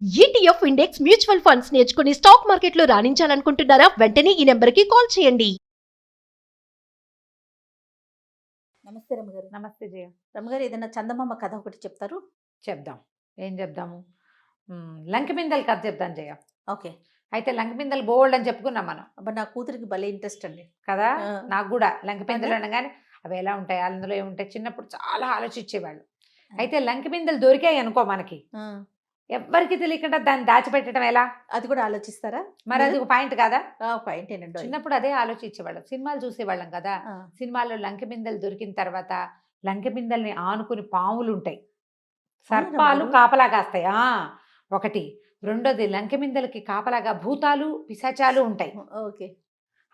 ETF index mutual funds నేర్చుకుని stock మార్కెట్లో రాణించాలనుకుంటున్నారా? వెంటనే ఈ నెంబర్కి కాల్ చేయండి. నమస్తే రమగారు. నమస్తే జయ. రమగారు, ఏదైనా చందమామ కథ ఒకటి చెప్తారు? చెప్దాం. ఏం చెప్దాము? లంకెబిందెల కథ చెప్తాను జయ. ఓకే. అయితే లంకెబిందెలు బోల్డ్ అని చెప్పుకున్నాం మనం అబ్బా, నా కూతురికి భలే ఇంట్రెస్ట్ అండి. కదా. ఆ. నాకు కూడా లంకెబిందెలు అనగానే అవి ఎలా ఉంటాయి, అందులో ఏముంటాయి, చిన్నప్పుడు చాలా ఆలోచించేవాళ్ళు. అయితే లంకెబిందెలు దొరికాయి అనుకో మనకి, ఆ, ఎవ్వరికి తెలియకుండా దాన్ని దాచిపెట్టడం ఎలా? అది కూడా ఆలోచిస్తారా? మరి అది ఒక పాయింట్ కదా. పాయింట్ ఏంటండి? చిన్నప్పుడు అదే ఆలోచించేవాళ్ళం, సినిమాలు చూసేవాళ్ళం కదా. సినిమాల్లో లంకెబిందెలు దొరికిన తర్వాత లంకెబిందెల్ని ఆనుకుని పాములు ఉంటాయి, సర్పాలు కాపలా కాస్తాయి. ఒకటి. రెండోది, లంకెబిందెలకి కాపలాగా భూతాలు పిశాచాలు ఉంటాయి. ఓకే.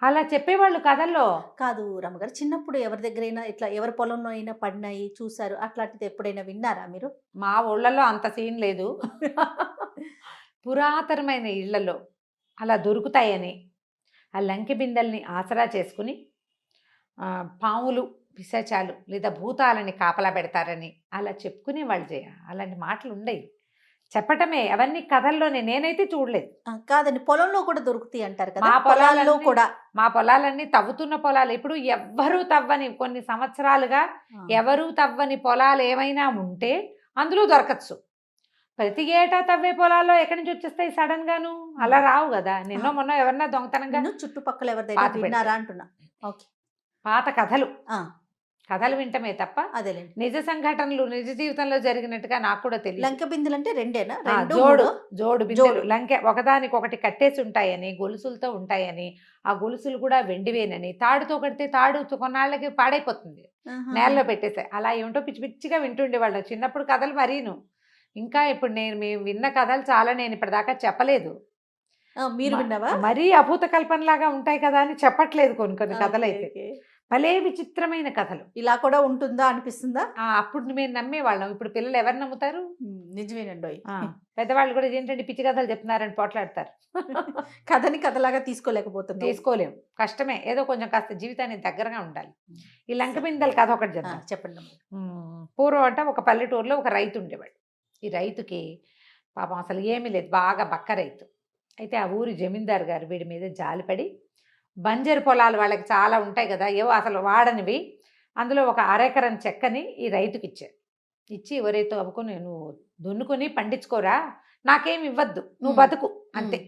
అలా చెప్పేవాళ్ళు కథల్లో. కాదు రమగారు, చిన్నప్పుడు ఎవరి దగ్గరైనా ఇట్లా ఎవరి పొలంలో అయినా పడినాయి చూసారు, అట్లాంటిది ఎప్పుడైనా విన్నారా మీరు? మా ఊళ్ళలో అంత సీన్ లేదు. పురాతనమైన ఇళ్లలో అలా దొరుకుతాయని ఆ లంకెబిందెల్ని ఆసరా చేసుకుని పాములు పిశాచాలు లేదా భూతాలని కాపలా పెడతారని అలా చెప్పుకునే వాళ్ళు చేయ. అలాంటి మాటలు ఉండేవి, చెప్పటమే. అవన్నీ కథల్లోనే, నేనైతే చూడలేదు. కాదండి, పొలంలో కూడా దొరుకుతాయి అంటారు కదా. మా పొలాల్లో కూడా, మా పొలాలన్నీ తవ్వుతున్న పొలాలు. ఇప్పుడు ఎవ్వరూ తవ్వని, కొన్ని సంవత్సరాలుగా ఎవరూ తవ్వని పొలాలు ఏమైనా ఉంటే అందులో దొరకచ్చు. ప్రతి ఏటా తవ్వే పొలాల్లో ఎక్కడి నుంచి వచ్చేస్తాయి సడన్ గాను? అలా రావు కదా. నిన్నో మొన్న ఎవరన్నా దొంగతనంగా చుట్టుపక్కల ఎవరిదైనా విన్నారా అంటున్నా. ఓకే. పాత కథలు వింటమే తప్ప అదేలేండి, నిజ సంఘటనలు నిజ జీవితంలో జరిగినట్టుగా నాకు కూడా తెలియదు. లంక బిందులు అంటే రెండేనా? జోడు బిందెలు లంకె ఒకదానికొకటి కట్టేసి ఉంటాయని, గొలుసులతో ఉంటాయని, ఆ గొలుసులు కూడా వెండివేనని, తాడుతో కడితే తాడు కొన్నాళ్ళకి పాడైపోతుంది, నేలలో పెట్టేసాయి. అలా ఏమిటో పిచ్చి పిచ్చిగా వింటుండేవాళ్ళం చిన్నప్పుడు కథలు. మరీను ఇంకా ఇప్పుడు మేము విన్న కథలు చాలా, నేను ఇప్పటిదాకా చెప్పలేదు. మీరు విన్నావా? మరీ అభూత కల్పనలాగా ఉంటాయి కదా అని చెప్పట్లేదు. కొన్ని కథలు అయితే భలే విచిత్రమైన కథలు. ఇలా కూడా ఉంటుందా అనిపిస్తుందా? అప్పుడు మేము నమ్మేవాళ్ళం. ఇప్పుడు పిల్లలు ఎవరు నమ్ముతారు? నిజమేనండి. పెద్దవాళ్ళు కూడా ఏంటంటే పిచ్చి కథలు చెప్తున్నారని పోట్లాడతారు. కథని కథలాగా తీసుకోలేము, కష్టమే. ఏదో కొంచెం కాస్త జీవితానికి దగ్గరగా ఉండాలి. ఈ లంకెబిందెల కథ ఒకటి చెప్తాను, చెప్పండి. పూర్వం అంటే ఒక పల్లెటూరులో ఒక రైతు ఉండేవాడు. ఈ రైతుకి పాపం అసలు ఏమీ లేదు, బాగా బక్క రైతు. అయితే ఆ ఊరి జమీందారు గారు వీడి మీద జాలిపడి బంజరు పొలాలు వాళ్ళకి చాలా ఉంటాయి కదా, ఏవో అసలు వాడనివి, అందులో ఒక అరెకరం చెక్కని ఈ రైతుకి ఇచ్చాడు. ఇచ్చి, ఎవరైతే అవ్వుకుని నువ్వు దున్నుకుని పండించుకోరా, నాకేమి ఇవ్వద్దు, నువ్వు బతుకు అంతే.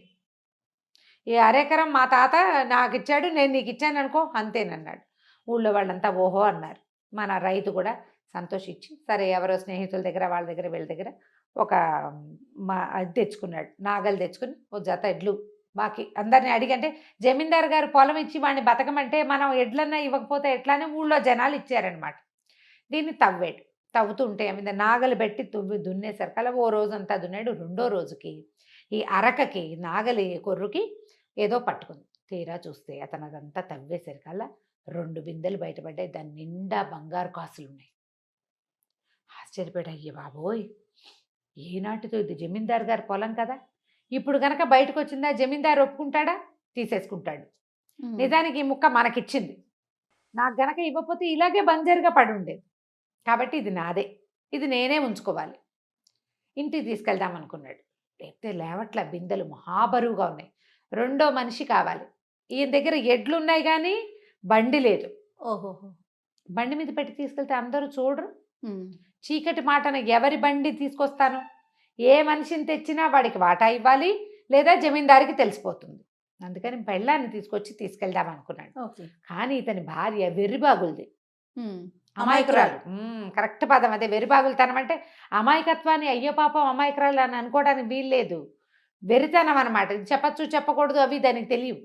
ఈ అరెకరం మా తాత నాకు ఇచ్చాడు, నేను నీకు ఇచ్చాను అనుకో, అంతేనన్నాడు. ఊళ్ళో వాళ్ళంతా ఓహో అన్నారు. మన రైతు కూడా సంతోషించి, సరే ఎవరో స్నేహితుల దగ్గర వాళ్ళ దగ్గర వీళ్ళ దగ్గర ఒక అది తెచ్చుకున్నాడు, నాగలు తెచ్చుకుని ఓ జత ఎడ్లు బాకీ అందరినీ అడిగి. అంటే జమీందారు గారు పొలం ఇచ్చి వాడిని బతకమంటే మనం ఎడ్లన్నా ఇవ్వకపోతే ఎట్లానే ఊళ్ళో జనాలు ఇచ్చారనమాట. దీన్ని తవ్వుతూ ఉంటే మీద నాగలు పెట్టి దున్నేసరికల్లా ఓ రోజంతా దున్నాడు. రెండో రోజుకి ఈ అరకకి నాగలి కొర్రుకి ఏదో పట్టుకుంది. తీరా చూస్తే అతను అదంతా తవ్వేసరికల్లా 2 బిందెలు బయటపడ్డాయి, దాని నిండా బంగారు కాసులు ఉన్నాయి. ఆశ్చర్యపడి, అయ్యే బాబోయ్, ఏనాటితో ఇది, జమీందారు గారి పొలం కదా, ఇప్పుడు గనక బయటకు వచ్చిందా జమీందారు ఒప్పుకుంటాడా? తీసేసుకుంటాడు. నిజానికి ఈ ముక్క మనకిచ్చింది, నాకు గనక ఇవ్వకపోతే ఇలాగే బంజరుగా పడి ఉండేది, కాబట్టి ఇది నాదే, ఇది నేనే ఉంచుకోవాలి. ఇంటికి తీసుకెళ్దాం అనుకున్నాడు. లేకపోతే లేవట్ల, బిందెలు మహాబరువుగా ఉన్నాయి. రెండో మనిషి కావాలి. ఈయన దగ్గర ఎడ్లు ఉన్నాయి కానీ బండి లేదు. ఓహోహో. బండి మీద పెట్టి తీసుకెళ్తే అందరూ చూడరు. చీకటి మాటన ఎవరి బండి తీసుకొస్తాను? ఏ మనిషిని తెచ్చినా వాడికి వాటా ఇవ్వాలి, లేదా జమీందారికి తెలిసిపోతుంది. అందుకని పెళ్ళాన్ని తీసుకెళ్దాం అనుకున్నాడు. కానీ ఇతని భార్య వెర్రిబాగులది, అమాయకురాలు. కరెక్ట్ పదం అదే, వెర్రిబాగులతనం అంటే అమాయకత్వాన్ని అయ్యో పాపం అమాయకురాలు అని అనుకోవడానికి వీల్లేదు, వెరితనం అనమాట. చెప్పచ్చు చెప్పకూడదు అవి దానికి తెలియవు.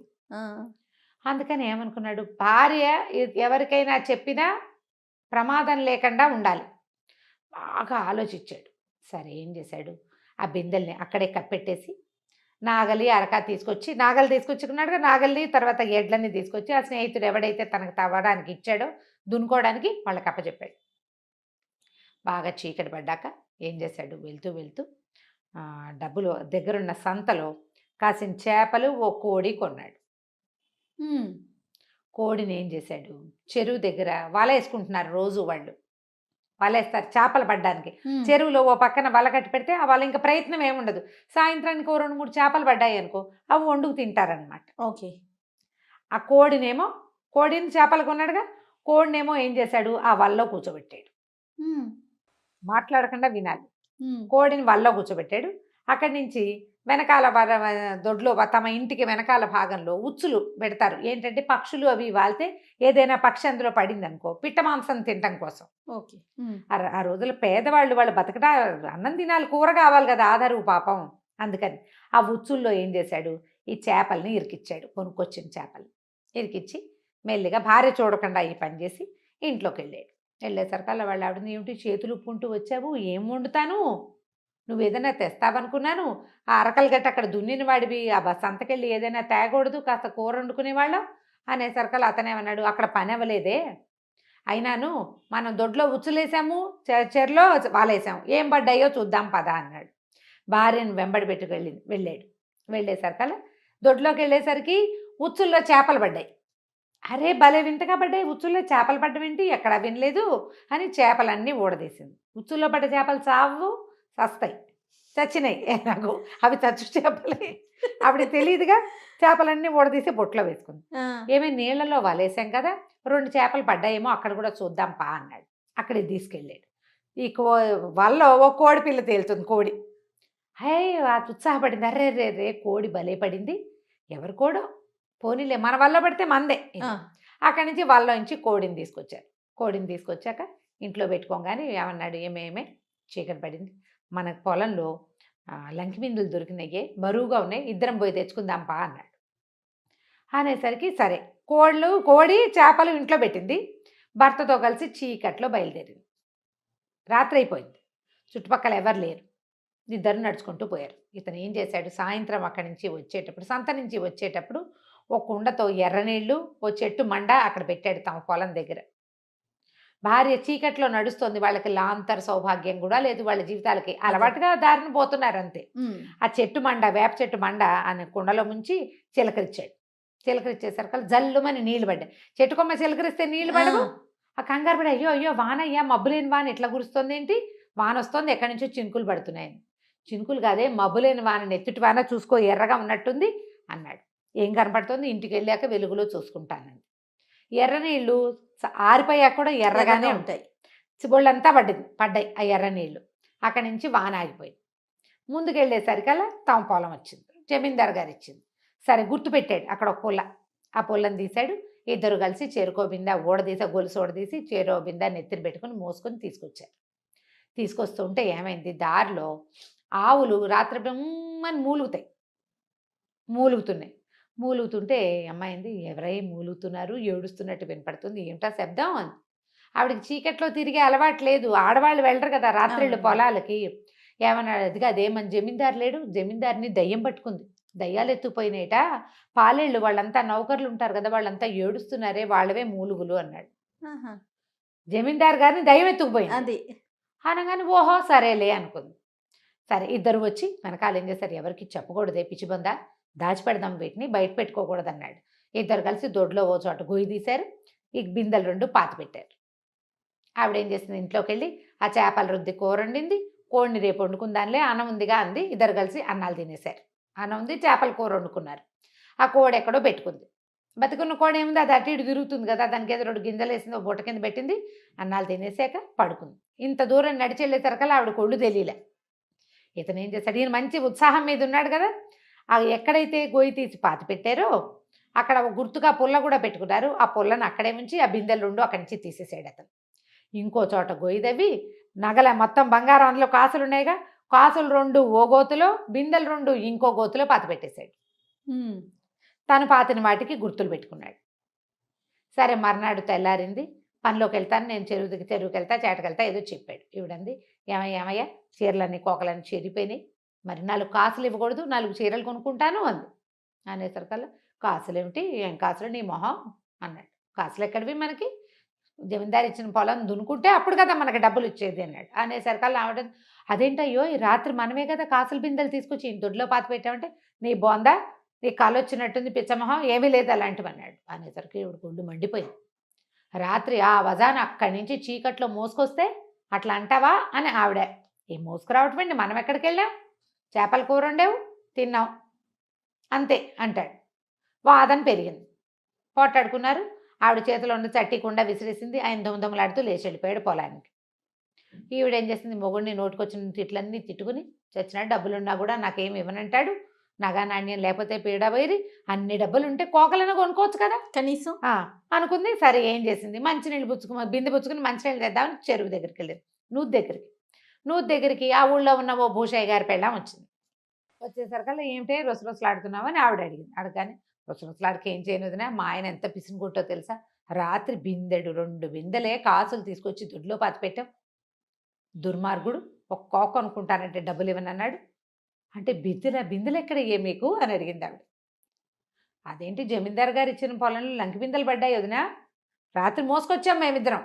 అందుకని ఏమనుకున్నాడు, భార్య ఎవరికైనా చెప్పినా ప్రమాదం లేకుండా ఉండాలి. బాగా ఆలోచించాడు. సరే ఏం చేశాడు, ఆ బిందెల్ని అక్కడే కప్పెట్టేసి నాగలి అరక తీసుకొచ్చి, నాగలి తీసుకొచ్చుకున్నాడుగా, నాగల్ని తర్వాత ఎడ్లని తీసుకొచ్చి ఆ స్నేహితుడు ఎవడైతే తనకు తవ్వడానికి ఇచ్చాడో దున్నుకోవడానికి వాళ్ళకి అప్పచెప్పాడు. బాగా చీకటి పడ్డాక ఏం చేశాడు, వెళ్తూ డబ్బులు దగ్గరున్న సంతలో కాసిన చేపలు ఓ కోడి కొన్నాడు. కోడిని ఏం చేశాడు, చెరువు దగ్గర వల వేసుకుంటున్నారు రోజు వాళ్ళు. వలేస్తారు చేపలు పడ్డానికి. చెరువులో ఓ పక్కన వల కట్టి పెడితే ఆ వల ఇంకా ప్రయత్నం ఏముండదు. సాయంత్రానికి ఓ 2-3 చేపలు పడ్డాయి అనుకో, అవి వండుకు తింటారనమాట. ఓకే. ఆ కోడిని చేపలు కొన్నాడుగా, కోడినేమో ఏం చేశాడు, ఆ వలలో కూర్చోబెట్టాడు. మాట్లాడకుండా వినాలి. కోడిని వలలో కూర్చోబెట్టాడు. అక్కడి నుంచి వెనకాల దొడ్లో తమ ఇంటికి వెనకాల భాగంలో ఉచ్చులు పెడతారు. ఏంటంటే పక్షులు అవి వాళ్తే ఏదైనా పక్షి అందులో పడింది అనుకో, పిట్ట మాంసం తినటం కోసం. ఓకే. ఆ రోజుల్లో పేదవాళ్ళు వాళ్ళు బతకటా అన్నం తినాలి, కూర కావాలి కదా, ఆధారు పాపం. అందుకని ఆ ఉచ్చుల్లో ఏం చేశాడు, ఈ చేపల్ని ఇరికిచ్చాడు. కొనుక్కొచ్చిన చేపల్ని ఇరికిచ్చి మెల్లిగా భార్య చూడకుండా ఈ పని చేసి ఇంట్లోకి వెళ్ళేసరికల్లా వాళ్ళు ఆవిడని, ఏమిటి చేతులు ఉప్పుకుంటూ వచ్చావు, ఏం వండుతాను, నువ్వు ఏదైనా తెస్తావనుకున్నాను, ఆ అరకలు గట్ట అక్కడ దున్నిన వాడివి, ఆ సంతకెళ్ళి ఏదైనా తేగకూడదు, కాస్త కూర వండుకునేవాళ్ళం అనేసరికల్లా అతనేమన్నాడు, అక్కడ పని అవ్వలేదే, అయినాను మనం దొడ్లో ఉచ్చులేసాము, చెరలో వాలేసాము, ఏం పడ్డాయో చూద్దాం పదా అన్నాడు. భార్యను వెంబడి పెట్టుకు వెళ్ళేసరికల్లా దొడ్లోకి వెళ్ళేసరికి ఉచ్చుల్లో చేపలు పడ్డాయి. అరే భలే వింతగా పడ్డాయి, ఉచ్చుల్లో చేపలు పడ్డం ఏంటి, ఎక్కడ వినలేదు అని చేపలన్నీ ఊడదీసింది. ఉచ్చుల్లో పడ్డ చేపలు చావు, చస్తాయి, చచ్చినాయి నాకు, అవి చచ్చు చేపలే. ఆవిడ తెలియదుగా, చేపలన్నీ ఊడదీసి బొట్లో వేసుకుంది. ఏమే నీళ్లలో వలేసాం కదా, 2 చేపలు పడ్డాయేమో అక్కడ కూడా చూద్దాం పా అన్నాడు. అక్కడికి తీసుకెళ్ళాడు. ఈ వలలో ఓ కోడి పిల్ల తేలుతుంది. కోడి హే అది ఉత్సాహపడింది, అర్రే రే రే కోడి భలే పడింది, ఎవరి కోడో పోనీలే మన వల్ల పడితే మందే. అక్కడి నుంచి వాళ్ళ నుంచి కోడిని తీసుకొచ్చారు. కోడిని తీసుకొచ్చాక ఇంట్లో పెట్టుకోగానే ఏమన్నాడు, ఏమేమే చీకటి పడింది, మన పొలంలో లంకిమిందులు దొరికినాయి, బరువుగా ఉన్నాయి, ఇద్దరం పోయి తెచ్చుకుందాంపా అన్నాడు. అనేసరికి సరే కోడి చేపలు ఇంట్లో పెట్టింది, భర్తతో కలిసి చీకట్లో బయలుదేరింది. రాత్రి అయిపోయింది, చుట్టుపక్కల ఎవరు లేరు, ఇద్దరు నడుచుకుంటూ పోయారు. ఇతను ఏం చేశాడు, సాయంత్రం అక్కడి నుంచి వచ్చేటప్పుడు, సంత నుంచి వచ్చేటప్పుడు ఒక కుండతో ఎర్రనీళ్ళు, ఓ చెట్టు మండ అక్కడ పెట్టాడు తమ పొలం దగ్గర. భార్య చీకట్లో నడుస్తోంది, వాళ్ళకి లాంతర్ సౌభాగ్యం కూడా లేదు, వాళ్ళ జీవితాలకి అలవాటుగా దారిని పోతున్నారు అంతే. ఆ చెట్టు మండ, వేప చెట్టు మండ అనే కుండలో ముంచి చిలకరిచ్చాడు. చిలకరిచ్చేసరికి జల్లుమని నీళ్లు పడ్డాయి. చెట్టు కొమ్మ చిలకరిస్తే నీళ్లు పడవు. ఆ కంగారు పడి, అయ్యో అయ్యో వాన అయ్యా, మబ్బులేని వాన ఎట్లా కురుస్తుంది ఏంటి, వాన వస్తుంది, ఎక్కడి నుంచో చినుకులు పడుతున్నాయని. చినుకులు కాదే, మబ్బులేని వాన, నెత్తుటి వాన, చూసుకో ఎర్రగా ఉన్నట్టుంది అన్నాడు. ఏం కనపడుతుంది, ఇంటికి వెళ్ళాక వెలుగులో చూసుకుంటానండి. ఎర్రనీళ్ళు ఆరిపోయాక కూడా ఎర్రగానే ఉంటాయి. బొళ్ళంతా పడ్డాయి ఆ ఎర్రనీళ్ళు. అక్కడి నుంచి వాన ఆగిపోయింది. ముందుకెళ్ళేసరికల్లా తమ పొలం వచ్చింది, జమీందార్ గారు ఇచ్చింది. సరే గుర్తుపెట్టాడు అక్కడ ఒక పుల్ల, ఆ పుల్లని తీశాడు. ఇద్దరు కలిసి చెరుకో బింద గొలుసు ఊడదీసి చెరో బింద నెత్తిని పెట్టుకుని మోసుకొని తీసుకొచ్చారు. తీసుకొస్తుంటే ఏమైంది, దారిలో ఆవులు రాత్రి బ్రహ్మని మూలుగుతుంటే అమ్మాయింది, ఎవరై మూలుగుతున్నారు, ఏడుస్తున్నట్టు వినపడుతుంది, ఏమిటా శబ్దం అని. ఆవిడకి చీకట్లో తిరిగే అలవాటు లేదు, ఆడవాళ్ళు వెళ్ళరు కదా రాత్రిళ్ళు పొలాలకి. ఏమన్నాడు, అదిగా అదే మన జమీందారు లేడు, జమీందారిని దయ్యం పట్టుకుంది, దయ్యాలు ఎత్తుకుపోయినాయట, పాలేళ్ళు వాళ్ళంతా నౌకర్లు ఉంటారు కదా, వాళ్ళంతా ఏడుస్తున్నారే, వాళ్ళవే మూలుగులు అన్నాడు. జమీందారు గారిని దయ్యం ఎత్తుకుపోయింది అది అనగానే ఓహో సరేలే అనుకుంది. సరే ఇద్దరు వచ్చి వెనకాల ఏం చేశారు, ఎవరికి చెప్పకూడదే పిచ్చిబందా, దాచిపెడదాం, వీటిని బయట పెట్టుకోకూడదు అన్నాడు. ఇద్దరు కలిసి దొడ్లో ఓ చోట గొయ్యి తీశారు, ఈ బిందెలు 2 పాతి పెట్టారు. ఆవిడేం చేసింది, ఇంట్లోకి వెళ్ళి ఆ చేపల రుద్ది కూర వండింది, కోడిని రేపు వండుకుందానిలే, అన్నం ఉందిగా అంది. ఇద్దరు కలిసి అన్నాలు తినేశారు. అన్నం ఉంది, చేపల కూర వండుకున్నారు. ఆ కోడి ఎక్కడో పెట్టుకుంది. బతుకున్న కోడి ఏముంది, అది అటు ఇటు తిరుగుతుంది కదా, దానికి ఏదో 2 గింజలు వేసింది, బుట్ట కింద పెట్టింది, అన్నాలు తినేసాక పడుకుంది. ఇంత దూరం నడిచి వెళ్ళేసరికల్లా ఆవిడ కొళ్ళు తెలియలే. ఇతను ఏం చేశాడు, ఈయన మంచి ఉత్సాహం మీద ఉన్నాడు కదా, ఎక్కడైతే గొయ్యి తీసి పాతి పెట్టారో అక్కడ గుర్తుగా పుల్ల కూడా పెట్టుకున్నారు. ఆ పుల్లను అక్కడే ఉంచి ఆ బిందెలు 2 అక్కడి నుంచి తీసేసాడు అతను. ఇంకో చోట గొయ్యి తవ్వి నగల మొత్తం బంగారం, అందులో కాసులు ఉన్నాయిగా, కాసులు 2 ఓ గోతులో, బిందెలు 2 ఇంకో గోతులో పాతి పెట్టేశాడు. తను పాతిన వాటికి గుర్తులు పెట్టుకున్నాడు. సరే మర్నాడు తెల్లారింది, పనిలోకి వెళ్తాను నేను, చెరువుకి వెళ్తా, చేటకెళ్తా ఏదో చెప్పాడు. ఈవిడంది, ఏమయ్యా చీరలన్నీ కోకలన్నీ చెరిపోయినాయి, మరి 4 కాసులు ఇవ్వకూడదు, 4 చీరలు కొనుక్కుంటాను అంది. అనేసరికల్లా కాసులు ఏమిటి, ఏం కాసులు నీ మొహం అన్నాడు. కాసులు ఎక్కడివి, మనకి జమీందారు ఇచ్చిన పొలం దున్నుకుంటే అప్పుడు కదా మనకి డబ్బులు ఇచ్చేది అన్నాడు. అనేసరికల్లా ఆవిడ, అదేంటయ్యో ఈ రాత్రి మనమే కదా కాసులు బిందెలు తీసుకొచ్చి దొడ్లో పాతి పెట్టామంటే, నీ బోందా, నీ కళ్ళు వచ్చినట్టుంది పిచ్చమొహం, ఏమీ లేదు అలాంటివి అన్నాడు. అనేసరికి ఈవిడ గుండు మండిపోయింది. రాత్రి ఆ వజాన అక్కడి నుంచి చీకట్లో మోసుకొస్తే అట్లా అంటావా అని ఆవిడ. ఏం మోసుకురావటం అండి, మనం ఎక్కడికి వెళ్ళాం, చేపల కూర వండావు తిన్నాం అంతే అంటాడు. వాదన పెరిగింది, పోట్లాడుకున్నారు. ఆవిడ చేతిలో ఉన్న చట్టికుండా విసిరేసింది. ఆయన దొంగలాడుతూ లేచి వెళ్ళిపోయాడు పొలానికి. ఈవిడేం చేసింది, మొగుడిని నోటుకొచ్చిన తిట్లన్నీ తిట్టుకుని చచ్చినట్టు డబ్బులున్నా కూడా నాకేమి ఇవ్వనంటాడు, నగా నాణ్యం లేకపోతే పీడబోయి, అన్ని డబ్బులు ఉంటే కోకలైనా కొనుక్కోవచ్చు కదా కనీసం అనుకుంది. సరే ఏం చేసింది, మంచినీళ్ళు బిందె పుచ్చుకుని మంచినీళ్ళు తెద్దామని చెరువు దగ్గరికి వెళ్ళింది. నూతి దగ్గరికి ఆ ఊళ్ళో ఉన్న ఓ భూషయ్య గారి పెళ్ళాం వచ్చింది. వచ్చేసరికల్లా ఏమిటే రొసరొసలాడుతున్నావు అని ఆవిడ అడిగింది. అడగానే రొసరొసలాడికి ఏం చేయనుదినా, మా ఆయన ఎంత పిసినుకుంటో తెలుసా, రాత్రి 2 బిందెలే కాసులు తీసుకొచ్చి దొడ్లో పాతి పెట్టాం, దుర్మార్గుడు, ఒక కోక అనుకుంటానంటే డబ్బులు ఇవ్వనన్నాడు. అంటే బిందెలు ఎక్కడ ఏ మీకు అని అడిగింది ఆవిడ. అదేంటి జమీందారు గారు ఇచ్చిన పొలంలో లంకి బిందెలు పడ్డాయి వదినా, రాత్రి మోసుకొచ్చాం మేమిద్దరం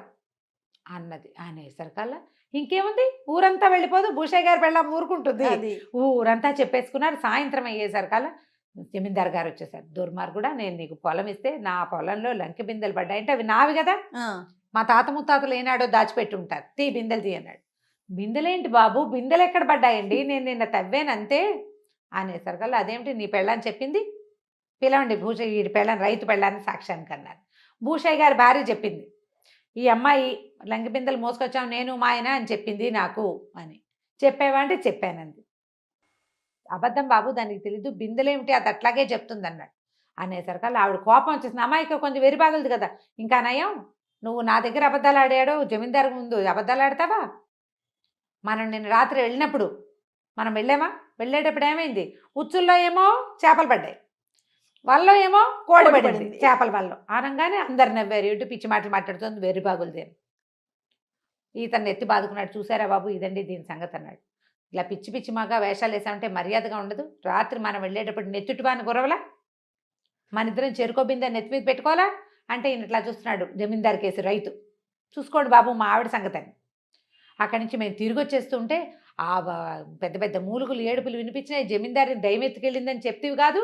అన్నది. అనేసరికల్లా ఇంకేముంది, ఊరంతా వెళ్ళిపోదు, భూషయ్య గారి పెళ్ళాం ఊరుకుంటుంది, ఊరంతా చెప్పేసుకున్నారు. సాయంత్రం అయ్యేసరికల్లా జమీందారు గారు వచ్చేసారు. దుర్మార్గుడా, నేను నీకు పొలం ఇస్తే నా పొలంలో లంకి బిందెలు పడ్డాయి అంటే అవి నావి కదా, మా తాత ముత్తాతలు ఏనాడో దాచిపెట్టి ఉంటారు, బిందెలు తీ అన్నాడు. బిందెలేంటి బాబు, బిందెలు ఎక్కడ పడ్డాయండి, నేను నిన్న తవ్వేనంతే అనేసరికల్లా అదేమిటి నీ పెళ్ళని చెప్పింది, పిలవండి భూషయ్య, వీడి పెళ్ళని రైతు పెళ్ళాన్ని సాక్ష్యానికి అన్నారు. భూషయ్య గారి భార్య చెప్పింది, ఈ అమ్మాయి లంకి బిందెలు మోసుకొచ్చాం నేను మా ఆయన అని చెప్పింది నాకు అని. చెప్పావా అంటే చెప్పానంది. అబద్ధం బాబు, దానికి తెలీదు, బిందెలేమిటి అది అట్లాగే చెప్తుంది అన్నాడు. అనేసరికల్లా ఆవిడ కోపం వచ్చేసింది. అమ్మాయికి కొంచెం వెరిబాగలదు కదా, ఇంకా నయం నువ్వు నా దగ్గర అబద్ధాలు ఆడాడు, జమీందారు ముందు అబద్ధాలు ఆడతావా, మనం నిన్న రాత్రి వెళ్ళినప్పుడు మనం వెళ్ళామా, వెళ్ళేటప్పుడు ఏమైంది, ఉచ్చుల్లో ఏమో చేపలు పడ్డాయి, వాళ్ళలో ఏమో కోడి పడింది చేపల వల్ల అనగానే అందరు నవ్వారు. ఇటు పిచ్చి మాటలు మాట్లాడుతుంది వెర్రిబాగులదేని. ఈతన్ని ఎత్తి బాదుకున్నాడు. చూసారా బాబు, ఇదండి దీని సంగతి అన్నాడు. ఇలా పిచ్చి పిచ్చి మాగా వేషాలు వేసామంటే మర్యాదగా ఉండదు. రాత్రి మనం వెళ్ళేటప్పుడు నెత్తుటిబాని గురవలా, మన ఇద్దరం చెరుకోబిందా నెత్తి మీద పెట్టుకోవాలా అంటే ఈయన ఇట్లా చూస్తున్నాడు. జమీందారు కేసు రైతు, చూసుకోండి బాబు మా ఆవిడ సంగతి అని. అక్కడి నుంచి మేము తిరిగి వచ్చేస్తుంటే ఆ పెద్ద పెద్ద మూలుగులు ఏడుపులు వినిపించినాయి. జమీందారిని దయ్యం ఎత్తుకెళ్ళిందని చెప్తేవి కాదు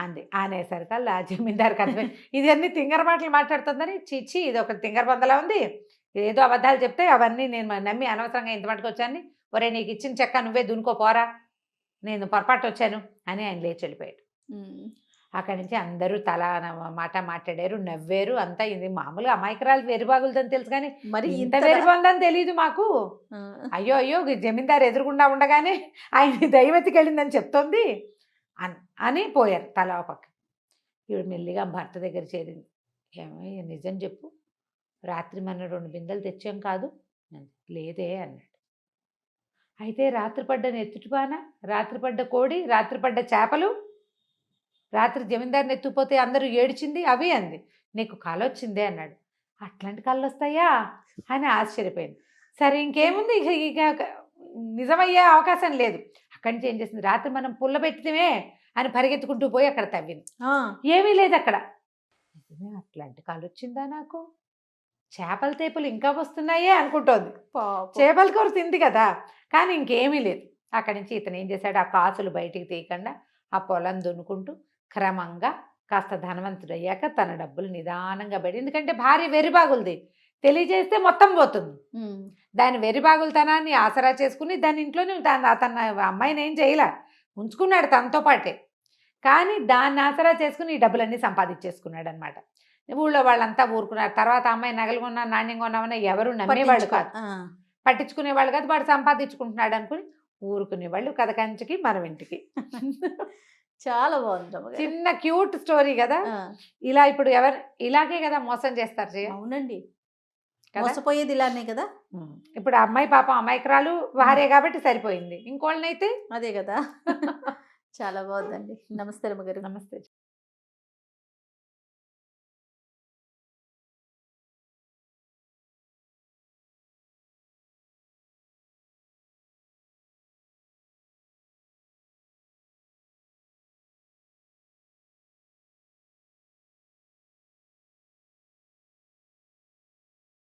అంది. అనేసరికల్లా జమీందారికి అర్థమై ఇదన్నీ తింగర మాటలు మాట్లాడుతుందని, చిచ్చి ఇది ఒక తింగర బందలా ఉంది, ఏదో అబద్ధాలు చెప్తే అవన్నీ నేను నమ్మి అనవసరంగా ఇంత మటుకు వచ్చాను, ఒరే నీకు ఇచ్చిన చెక్క నువ్వే దునుకోపోరా, నేను పొరపాటు వచ్చాను అని ఆయన లేచి వెళ్ళిపోయాడు. అక్కడి నుంచి అందరూ తల మాట మాట్లాడారు, నవ్వారు. అంతా ఇది మామూలుగా అమాయకురాలు వెరిబాగులదని తెలుసు కానీ మరి ఇంత వెరిబాగుందని తెలియదు మాకు. అయ్యో అయ్యో జమీందారు ఎదురుగుండా ఉండగానే ఆయన దైవతికెళ్ళిందని చెప్తోంది అని పోయారు తల ఒక పక్క. ఈవిడ మెల్లిగా భర్త దగ్గర చేరింది. ఏమయ్య నిజం చెప్పు, రాత్రి మన 2 బిందెలు తెచ్చాం కాదు, లేదే అన్నాడు. అయితే రాత్రి పడ్డ నెత్తుటిపాన, రాత్రి పడ్డ కోడి, రాత్రి పడ్డ చేపలు, రాత్రి జమీందారిని ఎత్తుపోతే అందరూ ఏడ్చింది అవి అంది. నీకు కళ వచ్చిందే అన్నాడు. అట్లాంటి కళ్ళు వస్తాయా అని ఆశ్చర్యపోయింది. సరే ఇంకేముంది, ఇక నిజమయ్యే అవకాశం లేదు. అక్కడి నుంచి ఏం చేసింది, రాత్రి మనం పుల్ల పెట్టితే అని పరిగెత్తుకుంటూ పోయి అక్కడ తవ్వింది. ఏమీ లేదు అక్కడ. అట్లాంటి కళ వచ్చిందా నాకు, చేపల తేపులు ఇంకా వస్తున్నాయే అనుకుంటోంది. చేపల కూర తింది కదా, కానీ ఇంకేమీ లేదు. అక్కడి నుంచి ఇతను ఏం చేశాడు, ఆ కాసులు బయటికి తీయకుండా ఆ పొలం దున్నుకుంటూ క్రమంగా కాస్త ధనవంతుడు అయ్యాక తన డబ్బులు నిదానంగా పడి, ఎందుకంటే భార్య వెరిబాగులది, తెలియజేస్తే మొత్తం పోతుంది. దాని వెరిబాగులతనాన్ని ఆసరా చేసుకుని దాని ఇంట్లోనే తన అమ్మాయిని ఏం చేయలే, ఉంచుకున్నాడు తనతో పాటే. కానీ దాన్ని ఆసరా చేసుకుని ఈ డబ్బులన్నీ సంపాదించేసుకున్నాడు అనమాట. ఊళ్ళో వాళ్ళంతా ఊరుకున్నారు. తర్వాత అమ్మాయి నగలు కొన్నా నాణ్యంగా ఉన్నామన్నా ఎవరు నమ్మేవాళ్ళు కాదు, పట్టించుకునేవాళ్ళు కాదు. వాడు సంపాదించుకుంటున్నాడు అనుకుని ఊరుకునేవాళ్ళు. కథ కంచికి మనం ఇంటికి. చాలా బాగుంది, చిన్న క్యూట్ స్టోరీ కదా. ఇలా ఇప్పుడు ఎవరు ఇలాగే కదా మోసం చేస్తారు. అవునండి, మోసపోయేది ఇలానే కదా. ఇప్పుడు అమ్మాయి పాపం అమాయకురాలు భార్య కాబట్టి సరిపోయింది, ఇంకోళ్ళనైతే అదే కదా. చాలా బాగుందండి. నమస్తే రమ్మగారు. నమస్తే.